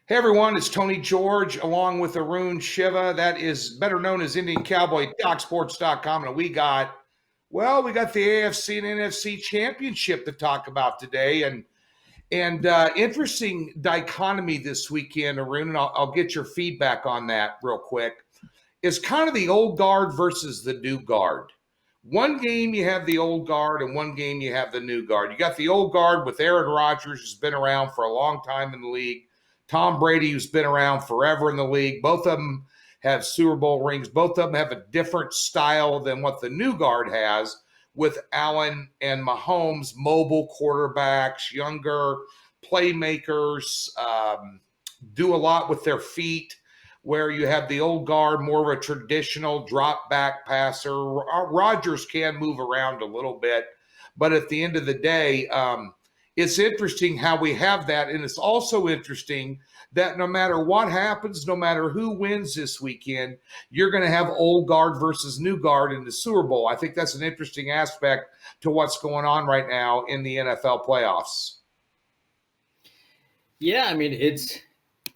Hey everyone, it's Tony George along with Arun Shiva. That is better known as Indian Cowboy, DocSports.com. And we got the AFC and NFC championship to talk about today. And interesting dichotomy this weekend, Arun, and I'll get your feedback on that real quick. It's kind of the old guard versus the new guard. One game you have the old guard and one game you have the new guard. You got the old guard with Aaron Rodgers, who's been around for a long time in the league. Tom Brady, who's been around forever in the league. Both of them have Super Bowl rings. Both of them have a different style than what the new guard has with Allen and Mahomes, mobile quarterbacks, younger playmakers, do a lot with their feet, where you have the old guard, more of a traditional drop back passer. Rodgers can move around a little bit, but at the end of the day, it's interesting how we have that. And it's also interesting that no matter what happens, no matter who wins this weekend, you're going to have old guard versus new guard in the Super Bowl. I think that's an interesting aspect to what's going on right now in the NFL playoffs. Yeah, I mean,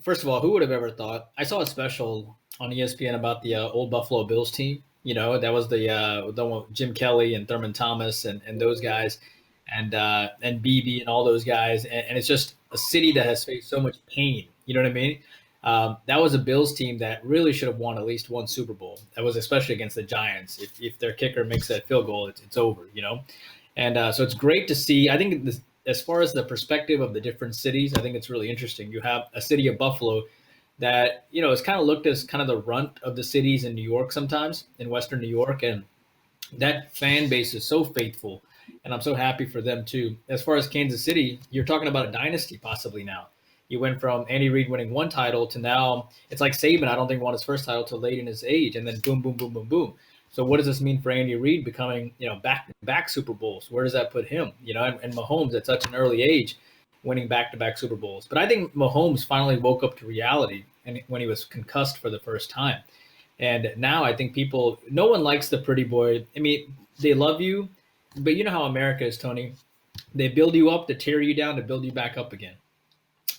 first of all, who would have ever thought? I saw a special on ESPN about the old Buffalo Bills team. You know, that was the one with Jim Kelly and Thurman Thomas and those guys, and BB and all those guys. And it's just a city that has faced so much pain. You know what I mean? That was a Bills team that really should have won at least one Super Bowl. That was especially against the Giants. If their kicker makes that field goal, it's over. You know, and so it's great to see. I think as far as the perspective of the different cities, I think it's really interesting. You have a city of Buffalo that, you know, is kind of looked as kind of the runt of the cities in New York sometimes, in Western New York. And that fan base is so faithful. And I'm so happy for them too. As far as Kansas City, you're talking about a dynasty possibly now. You went from Andy Reid winning one title to now it's like Saban, I don't think won his first title till late in his age. And then boom, boom, boom, boom, boom. So what does this mean for Andy Reid becoming, you know, back-to-back Super Bowls? Where does that put him? You know, and Mahomes at such an early age winning back-to-back Super Bowls. But I think Mahomes finally woke up to reality and when he was concussed for the first time. And now I think no one likes the pretty boy. I mean, they love you, but you know how America is, Tony. They build you up to tear you down to build you back up again,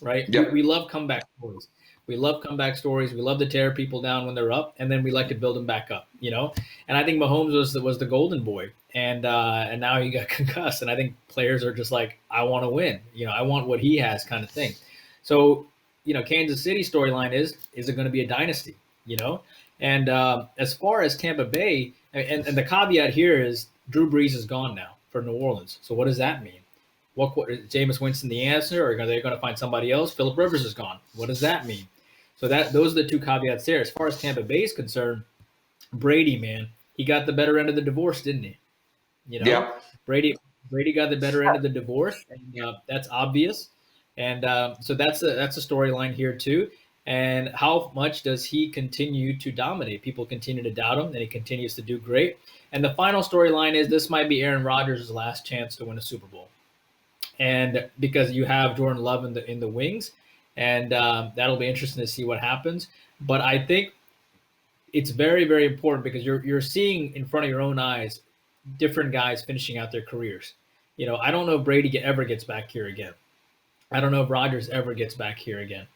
right? Yep. We love comeback stories. We love comeback stories. We love to tear people down when they're up, and then we like to build them back up, you know. And I think Mahomes was the golden boy, and now he got concussed. And I think players are just like, I want to win, you know, I want what he has, kind of thing. So, you know, Kansas City storyline is it going to be a dynasty, you know? And as far as Tampa Bay, and the caveat here is Drew Brees is gone now for New Orleans. So what does that mean? What is Jameis Winston the answer, or are they going to find somebody else? Phillip Rivers is gone. What does that mean? So those are the two caveats there. As far as Tampa Bay is concerned, Brady, man, he got the better end of the divorce, didn't he? You know, Yep. Brady got the better end of the divorce, and that's obvious. And so that's a storyline here too. And how much does he continue to dominate? People continue to doubt him, and he continues to do great. And the final storyline is this might be Aaron Rodgers' last chance to win a Super Bowl. And because you have Jordan Love in the wings, and that'll be interesting to see what happens. But I think it's very, very important because you're seeing in front of your own eyes different guys finishing out their careers. You know, I don't know if Brady ever gets back here again. I don't know if Rodgers ever gets back here again.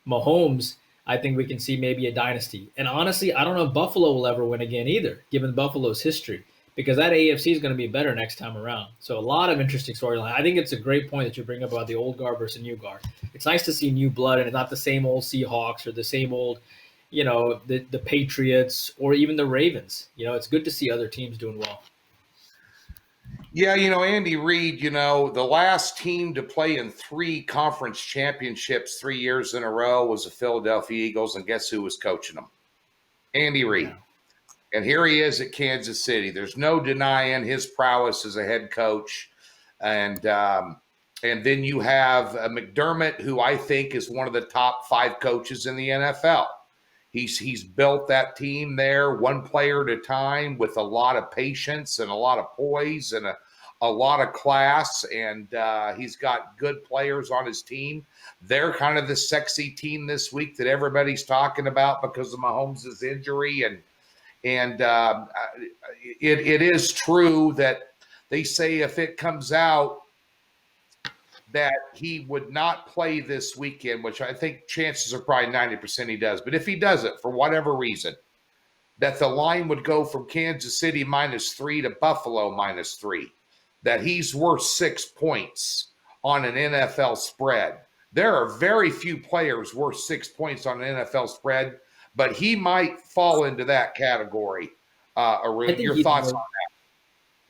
Mahomes, I think we can see maybe a dynasty. And honestly, I don't know if Buffalo will ever win again either, given Buffalo's history, because that AFC is going to be better next time around. So a lot of interesting storyline. I think it's a great point that you bring up about the old guard versus new guard. It's nice to see new blood, and it's not the same old Seahawks or the same old, you know, the Patriots or even the Ravens. You know, it's good to see other teams doing well. Yeah, you know, Andy Reid, you know, the last team to play in 3 conference championships 3 years in a row was the Philadelphia Eagles, and guess who was coaching them? Andy Reid. Yeah. And here he is at Kansas City. There's no denying his prowess as a head coach. And then you have McDermott, who I think is one of the top 5 coaches in the NFL. He's built that team there one player at a time with a lot of patience and a lot of poise and a lot of class. And he's got good players on his team. They're kind of the sexy team this week that everybody's talking about because of Mahomes' injury. And it is true that they say if it comes out that he would not play this weekend, which I think chances are probably 90% he does. But if he doesn't, for whatever reason, that the line would go from Kansas City -3 to Buffalo -3, that he's worth 6 points on an NFL spread. There are very few players worth 6 points on an NFL spread, but he might fall into that category. I Arun, think your he's thoughts worth, on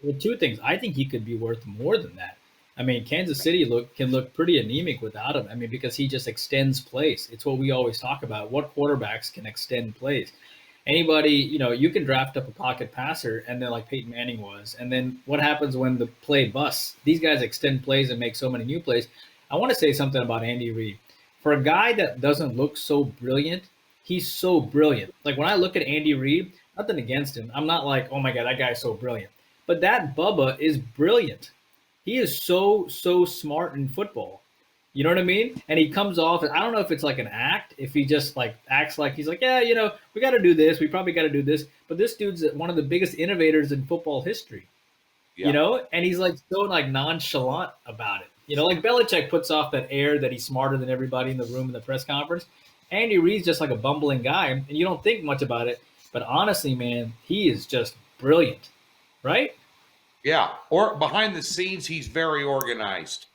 well, two things. I think he could be worth more than that. I mean, Kansas City can look pretty anemic without him. I mean, because he just extends plays. It's what we always talk about. What quarterbacks can extend plays? Anybody, you can draft up a pocket passer, and then like Peyton Manning was, and then what happens when the play busts? These guys extend plays and make so many new plays. I want to say something about Andy Reid. For a guy that doesn't look so brilliant, he's so brilliant. Like when I look at Andy Reid, nothing against him. I'm not like, oh my God, that guy's so brilliant. But that Bubba is brilliant. He is so smart in football. You know what I mean? And he comes off, and I don't know if it's like an act, if he just like acts like he's like, yeah, we got to do this. We probably got to do this. But this dude's one of the biggest innovators in football history, it? and he's like so like nonchalant about it. Like Belichick puts off that air that he's smarter than everybody in the room in the press conference. Andy Reid's just like a bumbling guy, and you don't think much about it. But honestly, man, he is just brilliant, right? Yeah, or behind the scenes, he's very organized.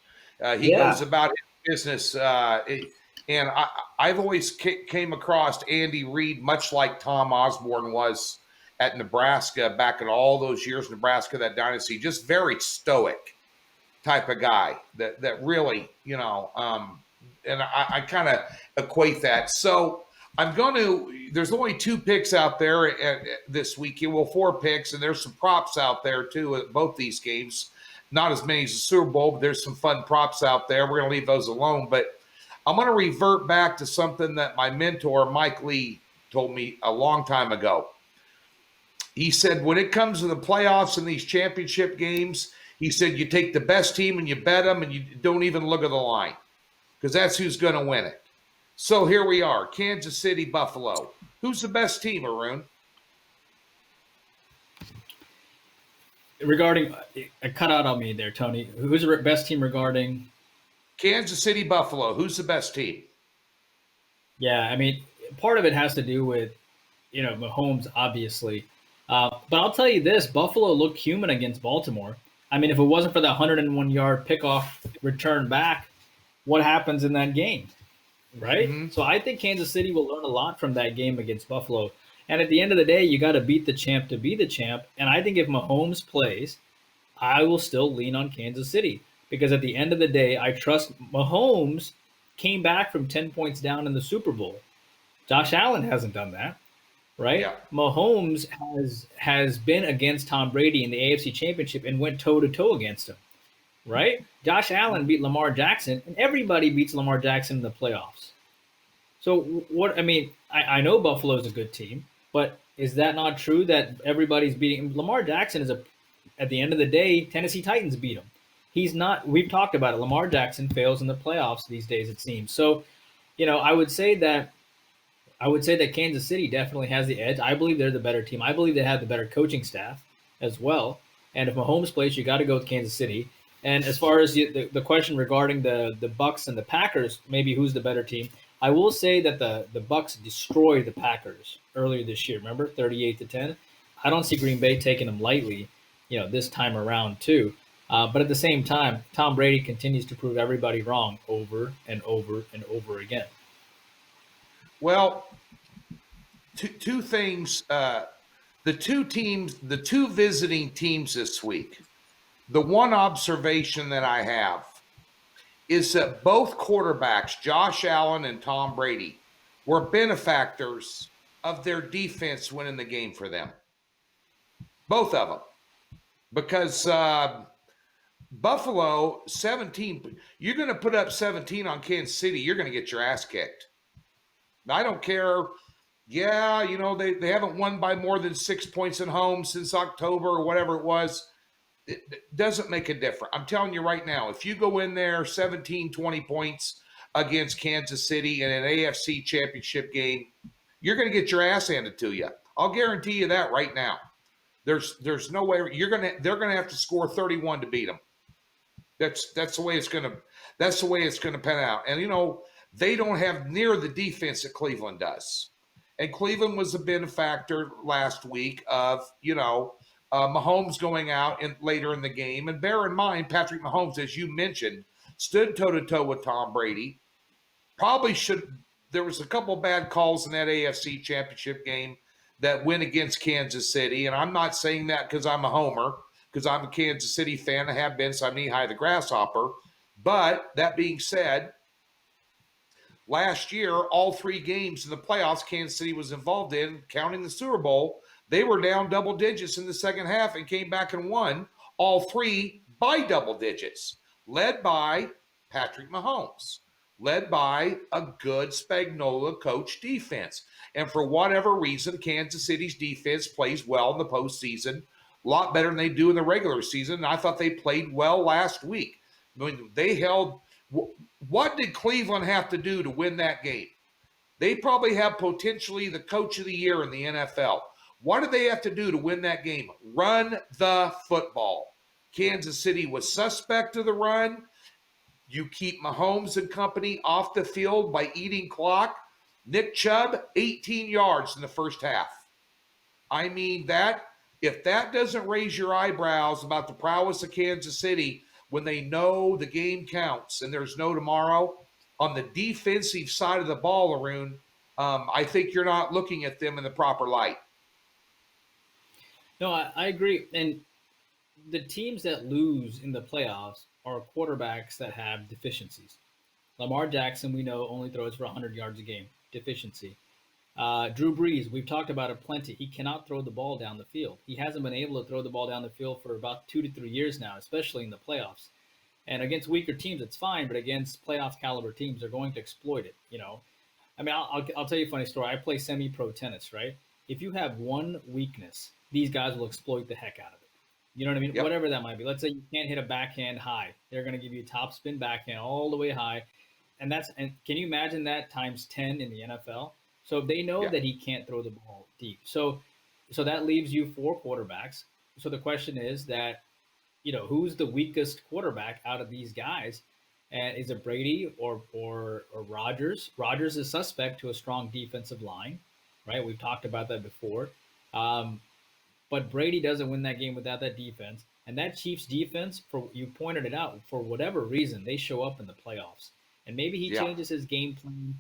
He goes Yeah. about his business, and I've always came across Andy Reid much like Tom Osborne was at Nebraska back in all those years, Nebraska, that dynasty, just very stoic type of guy that really, and I kind of equate that. So there's only 2 picks out there this weekend. Well, 4 picks, and there's some props out there too at both these games. Not as many as the Super Bowl, but there's some fun props out there. We're going to leave those alone. But I'm going to revert back to something that my mentor, Mike Lee, told me a long time ago. He said, when it comes to the playoffs and these championship games, he said, you take the best team and you bet them and you don't even look at the line because that's who's going to win it. So here we are, Kansas City, Buffalo. Who's the best team, Arun? Regarding, a cut out on me there, Tony. Who's the best team regarding? Kansas City, Buffalo. Who's the best team? Yeah, I mean, part of it has to do with, Mahomes, obviously. But I'll tell you this, Buffalo looked human against Baltimore. I mean, if it wasn't for that 101-yard pickoff return back, what happens in that game, right? Mm-hmm. So I think Kansas City will learn a lot from that game against Buffalo. And at the end of the day, you got to beat the champ to be the champ. And I think if Mahomes plays, I will still lean on Kansas City because at the end of the day, I trust Mahomes came back from 10 points down in the Super Bowl. Josh Allen hasn't done that. Right? Yeah. Mahomes has been against Tom Brady in the AFC Championship and went toe-to-toe against him. Right? Josh Allen beat Lamar Jackson, and everybody beats Lamar Jackson in the playoffs. So I know Buffalo is a good team, but is that not true that everybody's beating Lamar Jackson at the end of the day, Tennessee Titans beat him. He's not, we've talked about it. Lamar Jackson fails in the playoffs these days, it seems. So, I would say that Kansas City definitely has the edge. I believe they're the better team. I believe they have the better coaching staff as well. And if Mahomes plays, you got to go with Kansas City. And as far as the question regarding the Bucks and the Packers, maybe who's the better team, I will say that the Bucks destroyed the Packers earlier this year. Remember, 38-10. I don't see Green Bay taking them lightly, this time around too. But at the same time, Tom Brady continues to prove everybody wrong over and over and over again. Well, two things. The two visiting teams this week, the one observation that I have is that both quarterbacks, Josh Allen and Tom Brady, were benefactors of their defense winning the game for them. Both of them. Because Buffalo, 17, you're going to put up 17 on Kansas City, you're going to get your ass kicked. I don't care. Yeah, they haven't won by more than 6 points at home since October or whatever it was. It doesn't make a difference. I'm telling you right now, if you go in there 17, 20 points against Kansas City in an AFC championship game, you're going to get your ass handed to you. I'll guarantee you that right now. There's no way they're going to have to score 31 to beat them. That's the way it's going to. That's the way it's going to pan out. And, they don't have near the defense that Cleveland does. And Cleveland was a benefactor last week of, Mahomes going out later in the game. And bear in mind, Patrick Mahomes, as you mentioned, stood toe-to-toe with Tom Brady. Probably should – there was a couple bad calls in that AFC championship game that went against Kansas City. And I'm not saying that because I'm a homer, because I'm a Kansas City fan. I have been, so I'm knee-high the grasshopper. But that being said, last year, all 3 games in the playoffs Kansas City was involved in, counting the Super Bowl, they were down double digits in the second half and came back and won all 3 by double digits, led by Patrick Mahomes, led by a good Spagnuolo coach defense. And for whatever reason, Kansas City's defense plays well in the postseason, a lot better than they do in the regular season. And I thought they played well last week. I mean, they held – what did Cleveland have to do to win that game? They probably have potentially the coach of the year in the NFL. What did they have to do to win that game? Run the football. Kansas City was suspect to the run. You keep Mahomes and company off the field by eating clock. Nick Chubb, 18 yards in the first half. I mean, if that doesn't raise your eyebrows about the prowess of Kansas City when they know the game counts and there's no tomorrow, on the defensive side of the ball, Arun, I think you're not looking at them in the proper light. No, I agree. And the teams that lose in the playoffs are quarterbacks that have deficiencies. Lamar Jackson, we know, only throws for 100 yards a game. Deficiency. Drew Brees, we've talked about it plenty. He cannot throw the ball down the field. He hasn't been able to throw the ball down the field for about 2 to 3 years now, especially in the playoffs. And against weaker teams, it's fine, but against playoff caliber teams, they're going to exploit it. I mean, I'll tell you a funny story. I play semi-pro tennis, right? If you have one weakness, these guys will exploit the heck out of it. You know what I mean? Yep. Whatever that might be. Let's say you can't hit a backhand high. They're going to give you a top spin backhand all the way high. And can you imagine that times 10 in the NFL? So they know that he can't throw the ball deep. So that leaves you 4 quarterbacks. So the question is that, who's the weakest quarterback out of these guys? And is it Brady or Rodgers? Rodgers is suspect to a strong defensive line, right? We've talked about that before. But Brady doesn't win that game without that defense. And that Chiefs defense, you pointed it out, for whatever reason, they show up in the playoffs. And maybe he changes his game plan.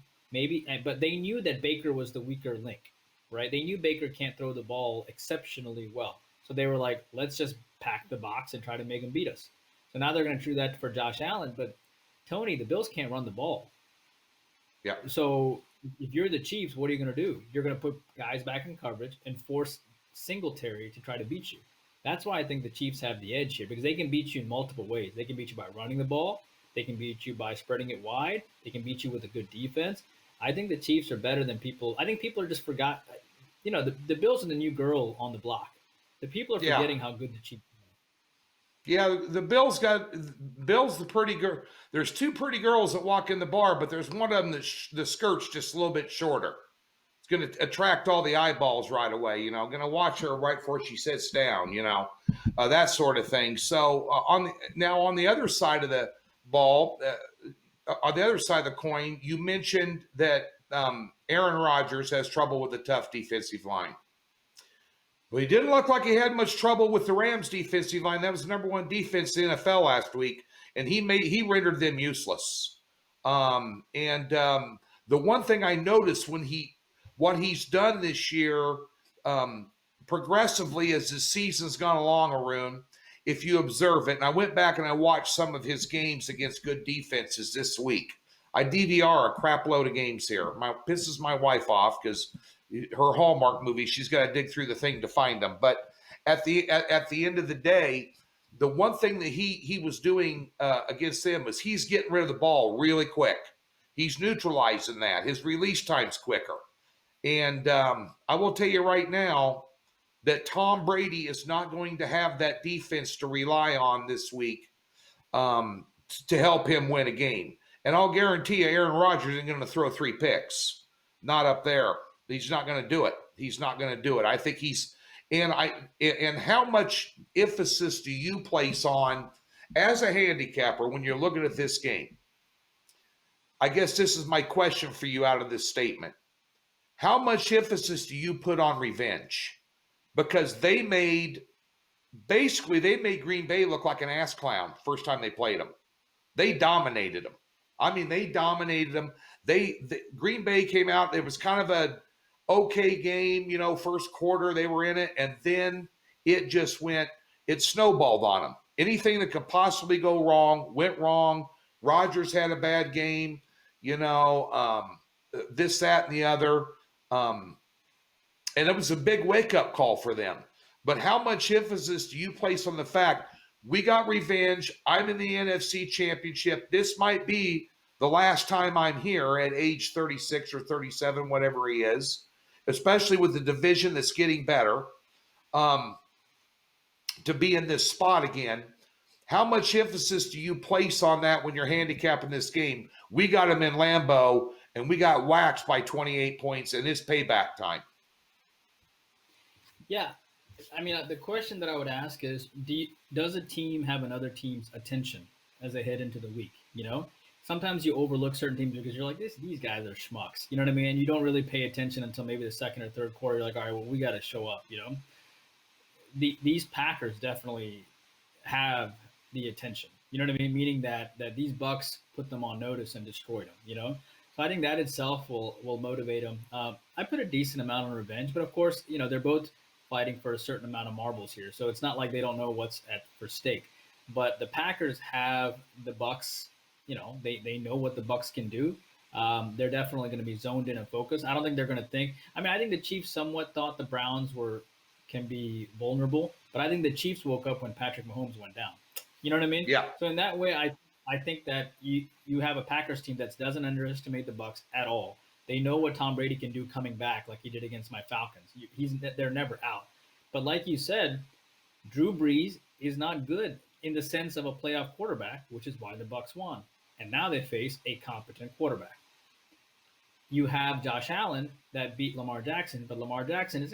But they knew that Baker was the weaker link, right? They knew Baker can't throw the ball exceptionally well. So they were like, let's just pack the box and try to make him beat us. So now they're going to do that for Josh Allen. But, Tony, the Bills can't run the ball. Yeah. So if you're the Chiefs, what are you going to do? You're going to put guys back in coverage and force Singletary to try to beat you. That's why I think the Chiefs have the edge here, because they can beat you in multiple ways. They can beat you by running the ball. They can beat you by spreading it wide. They can beat you with a good defense. I think the Chiefs are better than people. I think people are just forgot. The Bills are the new girl on the block. The people are forgetting how good the Chiefs are. Yeah, the Bills the pretty girl. There's 2 pretty girls that walk in the bar, but there's one of them that the skirt's just a little bit shorter. It's going to attract all the eyeballs right away. Going to watch her right before she sits down. That sort of thing. So on the other side of the ball, on the other side of the coin, you mentioned that Aaron Rodgers has trouble with a tough defensive line. Well, he didn't look like he had much trouble with the Rams defensive line. That was the number 1 defense in the NFL last week, and he rendered them useless. The one thing I noticed what he's done this year progressively as the season's gone along, Arun, if you observe it, and I went back and I watched some of his games against good defenses this week. I DVR a crap load of games here. Pisses my wife off because her Hallmark movie, she's got to dig through the thing to find them. But at the end of the day, the one thing that he was doing against them was he's getting rid of the ball really quick. He's neutralizing that. His release time's quicker. And I will tell you right now that Tom Brady is not going to have that defense to rely on this week to help him win a game. And I'll guarantee you Aaron Rodgers isn't going to throw 3 picks. Not up there. He's not going to do it. He's not going to do it. I think and how much emphasis do you place on as a handicapper when you're looking at this game? I guess this is my question for you out of this statement. How much emphasis do you put on revenge? Because they made Green Bay look like an ass clown first time they played them. They dominated them. I mean, they dominated them. Green Bay came out. It was kind of a okay game, first quarter they were in it, and then it snowballed on them. Anything that could possibly go wrong went wrong. Rodgers had a bad game, this, that, and the other. And it was a big wake up call for them. But how much emphasis do you place on the fact we got revenge? I'm in the NFC Championship. This might be the last time I'm here at age 36 or 37, whatever he is, especially with the division that's getting better, to be in this spot again. How much emphasis do you place on that when you're handicapping this game? We got him in Lambeau, and we got waxed by 28 points, and it's payback time. Yeah. I mean, the question that I would ask is, does a team have another team's attention as they head into the week? Sometimes you overlook certain teams because you're like, these guys are schmucks. You know what I mean? And you don't really pay attention until maybe the second or third quarter. You're like, all right, well, we got to show up. These Packers definitely have the attention. You know what I mean? Meaning that these Bucks put them on notice and destroyed them. So I think that itself will motivate them. I put a decent amount on revenge, but of course, they're both fighting for a certain amount of marbles here. So it's not like they don't know what's for stake. But the Packers have the Bucks. They know what the Bucks can do. They're definitely going to be zoned in and focused. I don't think they're going to think. I mean, I think the Chiefs somewhat thought the Browns can be vulnerable, but I think the Chiefs woke up when Patrick Mahomes went down. You know what I mean? Yeah. So in that way, I think that you have a Packers team that doesn't underestimate the Bucks at all. They know what Tom Brady can do coming back, like he did against my Falcons. They're never out. But like you said, Drew Brees is not good in the sense of a playoff quarterback, which is why the Bucks won. And now they face a competent quarterback. You have Josh Allen that beat Lamar Jackson, but Lamar Jackson is,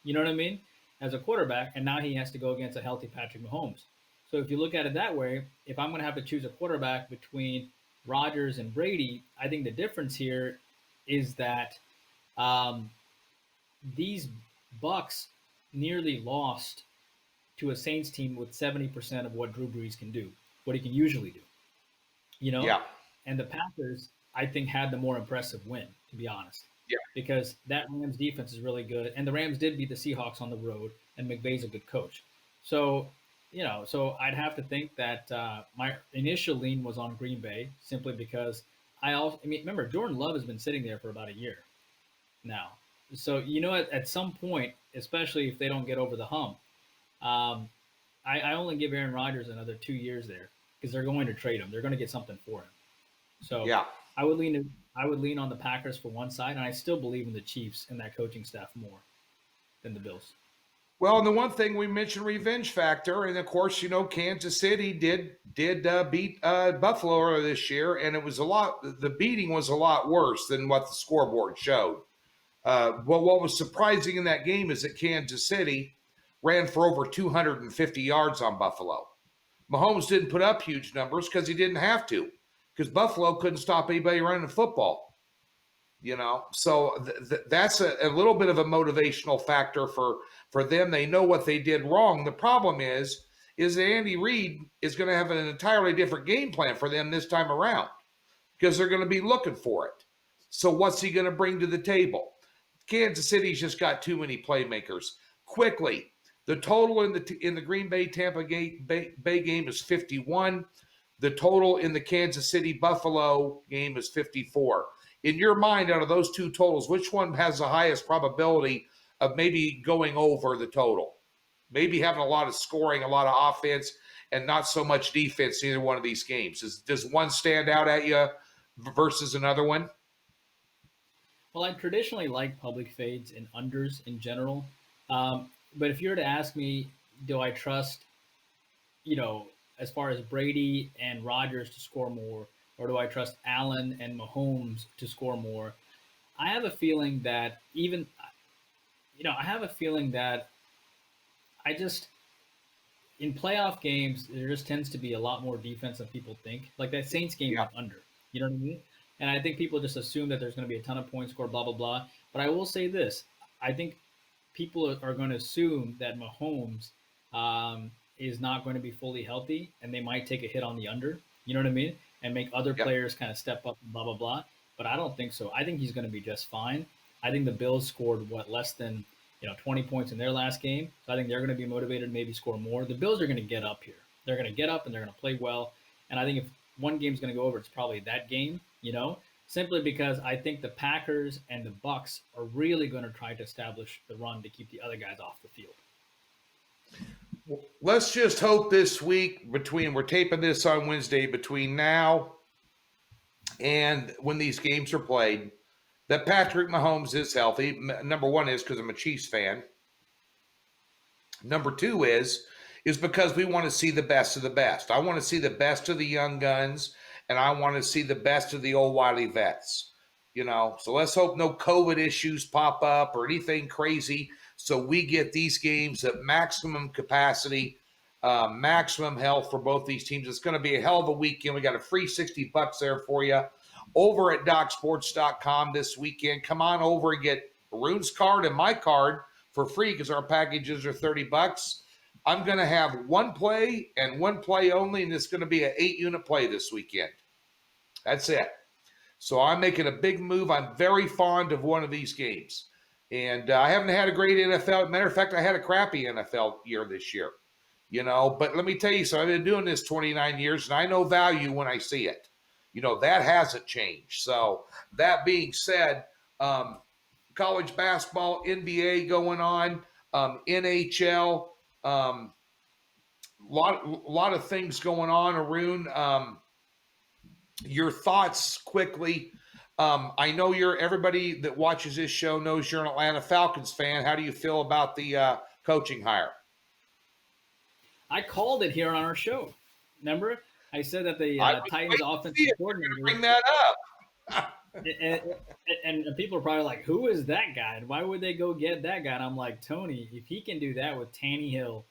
you know what I mean, as a quarterback, and now he has to go against a healthy Patrick Mahomes. So if you look at it that way, if I'm going to have to choose a quarterback between Rodgers and Brady, I think the difference here is that these Bucks nearly lost to a Saints team with 70% of what Drew Brees can do, what he can usually do. Yeah. And the Packers, I think, had the more impressive win, to be honest. Yeah. Because that Rams defense is really good, and the Rams did beat the Seahawks on the road, and McVay's a good coach. So, so I'd have to think that my initial lean was on Green Bay simply because remember, Jordan Love has been sitting there for about a year now. So, at some point, especially if they don't get over the hump, I only give Aaron Rodgers another 2 years there because they're going to trade him. They're going to get something for him. So yeah. I would lean on the Packers for one side, and I still believe in the Chiefs and that coaching staff more than the Bills. Well, and the one thing we mentioned, revenge factor, and of course, Kansas City did beat Buffalo earlier this year, and it was the beating was a lot worse than what the scoreboard showed. Well, what was surprising in that game is that Kansas City ran for over 250 yards on Buffalo. Mahomes didn't put up huge numbers because he didn't have to, because Buffalo couldn't stop anybody running the football. So that's a little bit of a motivational factor for them. They know what they did wrong. The problem is that Andy Reid is going to have an entirely different game plan for them this time around because they're going to be looking for it. So what's he going to bring to the table? Kansas City's just got too many playmakers. Quickly, the total in the Green Bay Tampa Bay game is 51. The total in the Kansas City Buffalo game is 54. In your mind, out of those two totals, which one has the highest probability of maybe going over the total? Maybe having a lot of scoring, a lot of offense, and not so much defense in either one of these games. Does one stand out at you versus another one? Well, I traditionally like public fades and unders in general. But if you were to ask me, do I trust, as far as Brady and Rodgers to score more, or do I trust Allen and Mahomes to score more? I have a feeling that in playoff games, there just tends to be a lot more defense than people think. Like that Saints game went under. You know what I mean? And I think people just assume that there's going to be a ton of points scored, blah, blah, blah. But I will say this. I think people are going to assume that Mahomes is not going to be fully healthy, and they might take a hit on the under. You know what I mean? And make other Yep. players kind of step up and blah blah blah. But I don't think so. I think he's going to be just fine. I think the Bills scored less than 20 points in their last game. So I think they're going to be motivated to maybe score more. The Bills are going to get up here. They're going to get up and they're going to play well. And I think if one game's going to go over, it's probably that game. Simply because I think the Packers and the Bucks are really going to try to establish the run to keep the other guys off the field. Let's just hope this week we're taping this on Wednesday, between now and when these games are played, that Patrick Mahomes is healthy. Number one is because I'm a Chiefs fan. Number two is because we want to see the best of the best. I want to see the best of the young guns, and I want to see the best of the old wily vets. So let's hope no COVID issues pop up or anything crazy, so we get these games at maximum capacity, maximum health for both these teams. It's going to be a hell of a weekend. We got a free $60 there for you over at DocSports.com this weekend. Come on over and get Arun's card and my card for free because our packages are $30. I'm going to have one play and one play only, and it's going to be an 8-unit play this weekend. That's it. So I'm making a big move. I'm very fond of one of these games. And I haven't had a great NFL. Matter of fact, I had a crappy NFL year this year. But let me tell you something. I've been doing this 29 years, and I know value when I see it. That hasn't changed. So that being said, college basketball, NBA going on, NHL, lot of things going on, Arun. Your thoughts quickly. I know everybody that watches this show knows you're an Atlanta Falcons fan. How do you feel about the coaching hire? I called it here on our show. Remember? I said that the Titans offensive coordinator. Bring that up. And people are probably like, who is that guy? And why would they go get that guy? And I'm like, Tony, if he can do that with Tannehill,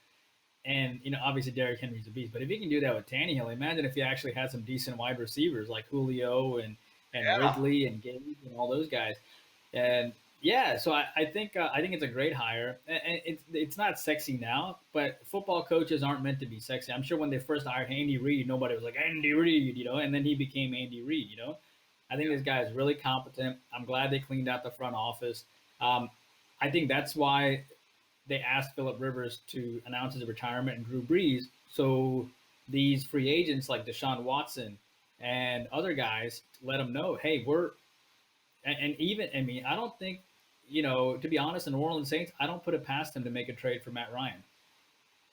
and obviously Derrick Henry's a beast, but if he can do that with Tannehill, imagine if he actually had some decent wide receivers like Julio and Ridley and Gage and all those guys. And yeah, so I think it's a great hire. And it's not sexy now, but football coaches aren't meant to be sexy. I'm sure when they first hired Andy Reid, nobody was like Andy Reid, and then he became Andy Reid. I think this guy is really competent. I'm glad they cleaned out the front office. I think that's why they asked Phillip Rivers to announce his retirement and Drew Brees, so these free agents like Deshaun Watson and other guys let them know, hey, I don't think, to be honest, the New Orleans Saints, I don't put it past them to make a trade for Matt Ryan.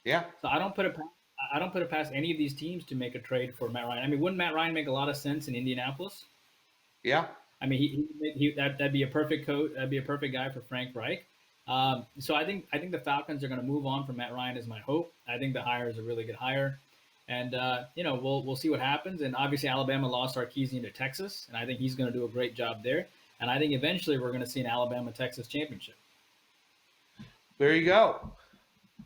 Yeah. So I don't put it past any of these teams to make a trade for Matt Ryan. I mean, wouldn't Matt Ryan make a lot of sense in Indianapolis? Yeah. I mean, that'd be a perfect coach. That'd be a perfect guy for Frank Reich. So I think the Falcons are going to move on from Matt Ryan is my hope. I think the hire is a really good hire, and we'll see what happens. And obviously Alabama lost Sarkisian to Texas, and I think he's going to do a great job there. And I think eventually we're going to see an Alabama-Texas championship. There you go.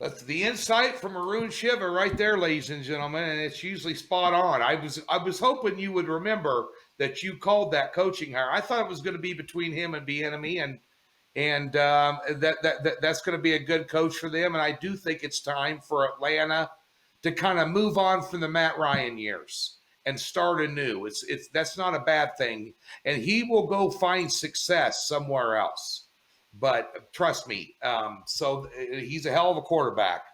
That's the insight from Arun Shiva right there, ladies and gentlemen, and it's usually spot on. I was hoping you would remember that you called that coaching hire. I thought it was going to be between him and Bieniemy, and that's going to be a good coach for them. And I do think it's time for Atlanta to kind of move on from the Matt Ryan years and start anew. That's not a bad thing, and he will go find success somewhere else. But trust me, so he's a hell of a quarterback.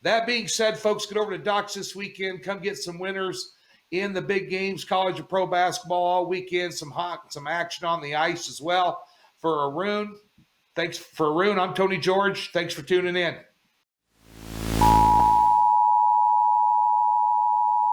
That being said, folks, get over to Docs this weekend. Come get some winners in the big games, college and pro basketball all weekend. Some action on the ice as well. For Arun, I'm Tony George. Thanks for tuning in.